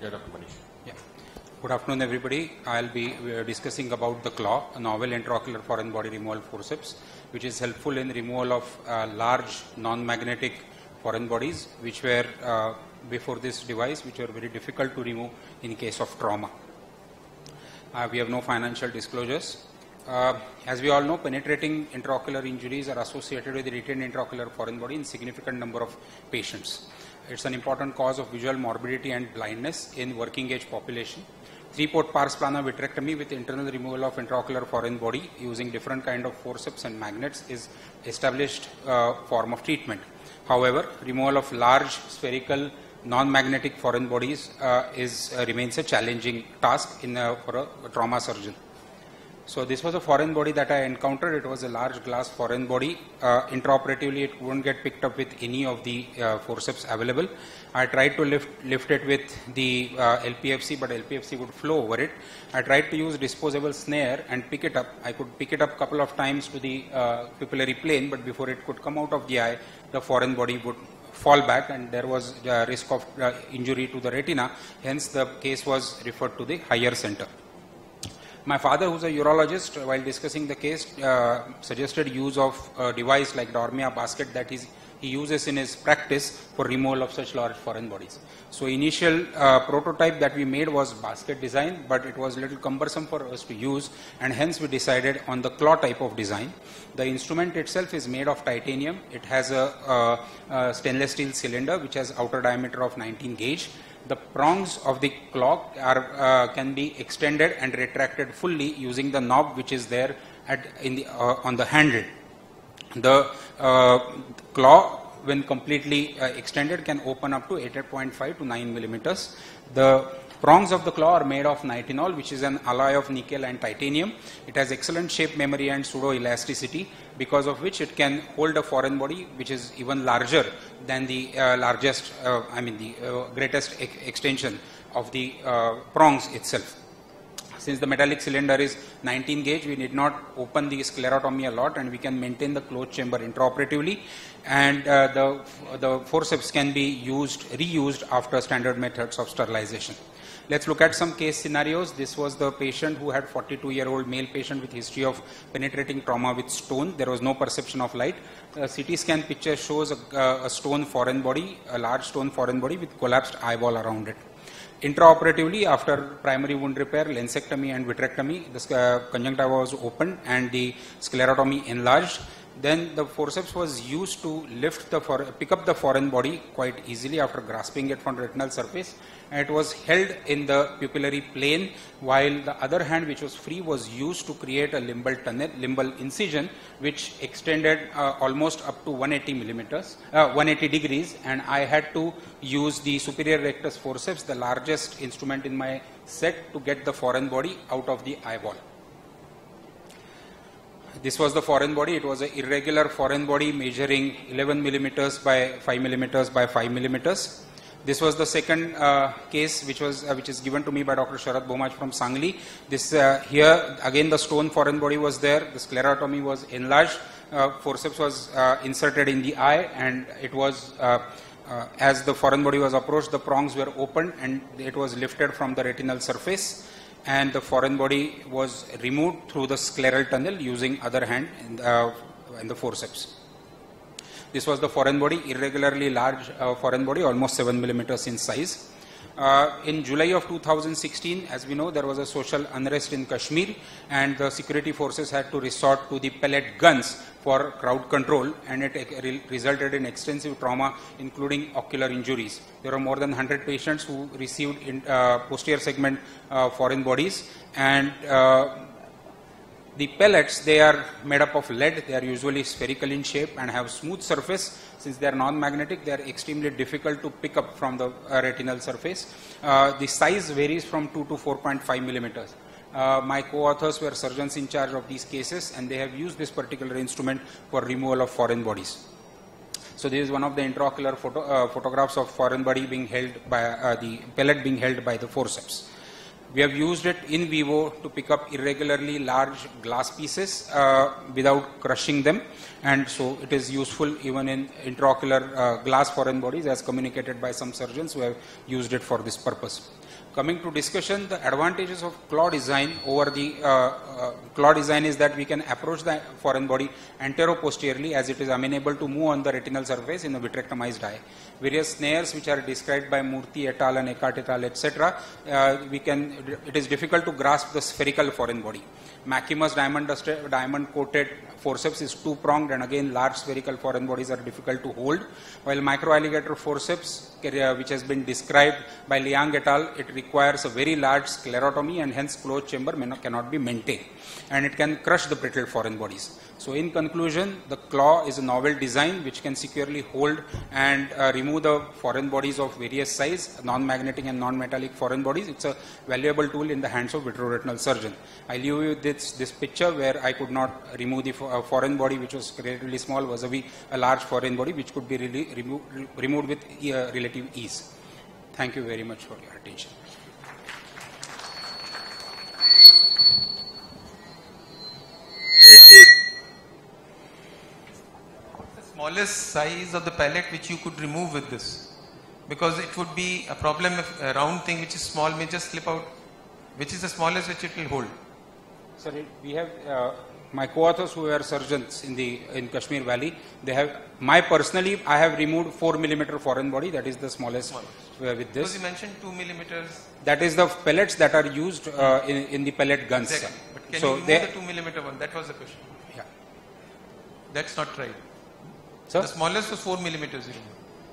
Yeah, Dr. Manish. Yeah. Good afternoon, everybody. I'll be discussing about the claw, a novel intraocular foreign body removal forceps, which is helpful in removal of large non-magnetic foreign bodies, which were before this device, which were very difficult to remove in case of trauma. We have no financial disclosures. As we all know, penetrating intraocular injuries are associated with retained intraocular foreign body in significant number of patients. It's an important cause of visual morbidity and blindness in working age population. 3-port pars plana vitrectomy with internal removal of intraocular foreign body using different kind of forceps and magnets is established form of treatment. However, removal of large spherical non-magnetic foreign bodies remains a challenging task for a trauma surgeon. So this was a foreign body that I encountered. It was a large glass foreign body. Intraoperatively, it wouldn't get picked up with any of the forceps available. I tried to lift it with the LPFC, but LPFC would flow over it. I tried to use disposable snare and pick it up. I could pick it up a couple of times to the pupillary plane, but before it could come out of the eye, the foreign body would fall back, and there was a risk of injury to the retina. Hence, the case was referred to the higher center. My father, who's a urologist, while discussing the case, suggested use of a device like Dormia basket that he uses in his practice for removal of such large foreign bodies. So initial prototype that we made was basket design, but it was a little cumbersome for us to use, and hence we decided on the claw type of design. The instrument itself is made of titanium. It has a stainless steel cylinder which has outer diameter of 19 gauge. The prongs of the claw can be extended and retracted fully using the knob which is there on the handle. The claw, when completely extended, can open up to 8.5 to 9 millimeters. The prongs of the claw are made of nitinol, which is an alloy of nickel and titanium. It has excellent shape memory and pseudo-elasticity, because of which it can hold a foreign body which is even larger than the greatest extension of the prongs itself. Since the metallic cylinder is 19 gauge, we need not open the sclerotomy a lot, and we can maintain the closed chamber intraoperatively, and the forceps can be reused after standard methods of sterilization. Let's look at some case scenarios. This was the patient who had 42-year-old male patient with history of penetrating trauma with stone. There was no perception of light. A CT scan picture shows a stone foreign body, a large stone foreign body with collapsed eyeball around it. Intraoperatively, after primary wound repair, lensectomy and vitrectomy, the conjunctiva was opened and the sclerotomy enlarged. Then the forceps was used to pick up the foreign body quite easily after grasping it from the retinal surface, and it was held in the pupillary plane, while the other hand, which was free, was used to create a limbal incision which extended almost up to 180 degrees, and I had to use the superior rectus forceps, the largest instrument in my set, to get the foreign body out of the eyeball. This was the foreign body. It was an irregular foreign body measuring 11 millimeters by 5 millimeters by 5 millimeters. This was the second case which is given to me by Dr. Sharad Bomaj from Sangli. This here again the stone foreign body was there. The sclerotomy was enlarged. Forceps was inserted in the eye, and it was as the foreign body was approached, the prongs were opened and it was lifted from the retinal surface, and the foreign body was removed through the scleral tunnel using other hand and the forceps. This was the foreign body, irregularly large foreign body, almost 7 millimeters in size. In July of 2016, as we know, there was a social unrest in Kashmir, and the security forces had to resort to the pellet guns for crowd control, and it resulted in extensive trauma, including ocular injuries. There were more than 100 patients who received posterior segment foreign bodies, and the pellets, they are made up of lead. They are usually spherical in shape and have smooth surface. Since they are non-magnetic, they are extremely difficult to pick up from the retinal surface. The size varies from 2 to 4.5 millimeters. My co-authors were surgeons in charge of these cases, and they have used this particular instrument for removal of foreign bodies. So this is one of the intraocular photographs of foreign body being held by the pellet being held by the forceps. We have used it in vivo to pick up irregularly large glass pieces without crushing them, and so it is useful even in intraocular glass foreign bodies, as communicated by some surgeons who have used it for this purpose. Coming to discussion, the advantages of claw design over the claw design is that we can approach the foreign body antero-posteriorly, as it is amenable to move on the retinal surface in a vitrectomized eye. Various snares which are described by Murthy et al. And Eckart et al. Etc. It is difficult to grasp the spherical foreign body. Maximus diamond coated forceps is two-pronged, and again large spherical foreign bodies are difficult to hold, while microalligator forceps, which has been described by Liang et al., it requires a very large sclerotomy, and hence closed chamber cannot be maintained, and it can crush the brittle foreign bodies. So in conclusion, the claw is a novel design which can securely hold and remove the foreign bodies of various size, non-magnetic and non-metallic foreign bodies. It's a valuable tool in the hands of vitreoretinal surgeon. I leave you with this picture where I could not remove the foreign body, which was relatively small, vis-a-vis a large foreign body which could be really removed with relative ease. Thank you very much for your attention. Smallest size of the palette which you could remove with this, because it would be a problem if a round thing which is small may just slip out. Which is the smallest which it will hold? Sir, we have my co-authors who are surgeons in Kashmir Valley. They have personally I have removed 4 mm foreign body. That is the smallest with this. Because you mentioned 2 millimeters. That is the pellets that are used in the pellet guns. Exactly. But can you remove the 2 mm one? That was the question. Yeah. That's not right. Sir? The smallest was 4 millimeters.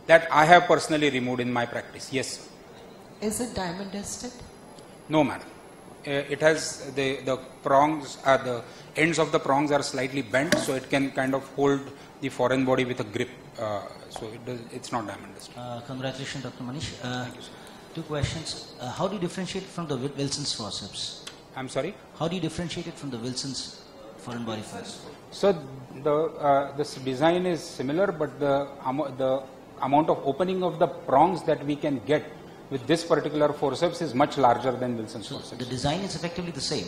That I have personally removed in my practice. Yes. Is it diamond tested? No, madam. It has the prongs, the ends of the prongs are slightly bent, so it can kind of hold the foreign body with a grip. So it's not diamond tested. Congratulations, Dr. Manish. Thank you, sir. Two questions. How do you differentiate from the Wilson's forceps? I'm sorry? How do you differentiate it from the Wilson's foreign body forceps? So this design is similar, but the amount of opening of the prongs that we can get with this particular forceps is much larger than Wilson's forceps. The design is effectively the same.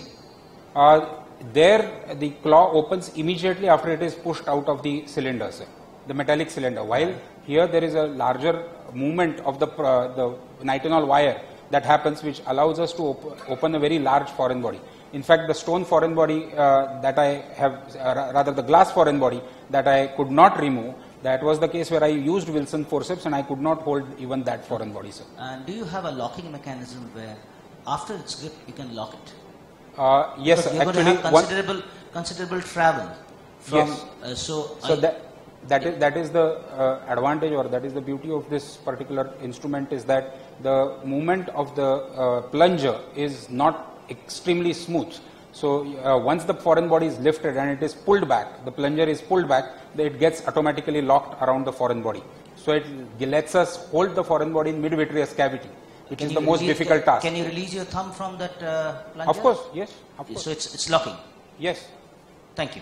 There the claw opens immediately after it is pushed out of the cylinder, sir, the metallic cylinder, while here there is a larger movement of the nitinol wire that happens, which allows us to open a very large foreign body. In fact, the stone foreign body that I have, rather the glass foreign body that I could not remove, that was the case where I used Wilson forceps and I could not hold even that foreign body, sir. And do you have a locking mechanism where after it's gripped you can lock it? Yes, you're actually, going to have considerable travel from. Yes. That is the advantage, or that is the beauty of this particular instrument, is that the movement of the plunger is not extremely smooth. So once the foreign body is lifted and it is pulled back, the plunger is pulled back, it gets automatically locked around the foreign body. So it lets us hold the foreign body in mid-vitreous cavity, which is the most difficult task. Can you release your thumb from that plunger? Of course, yes. Of course. So it's locking? Yes. Thank you.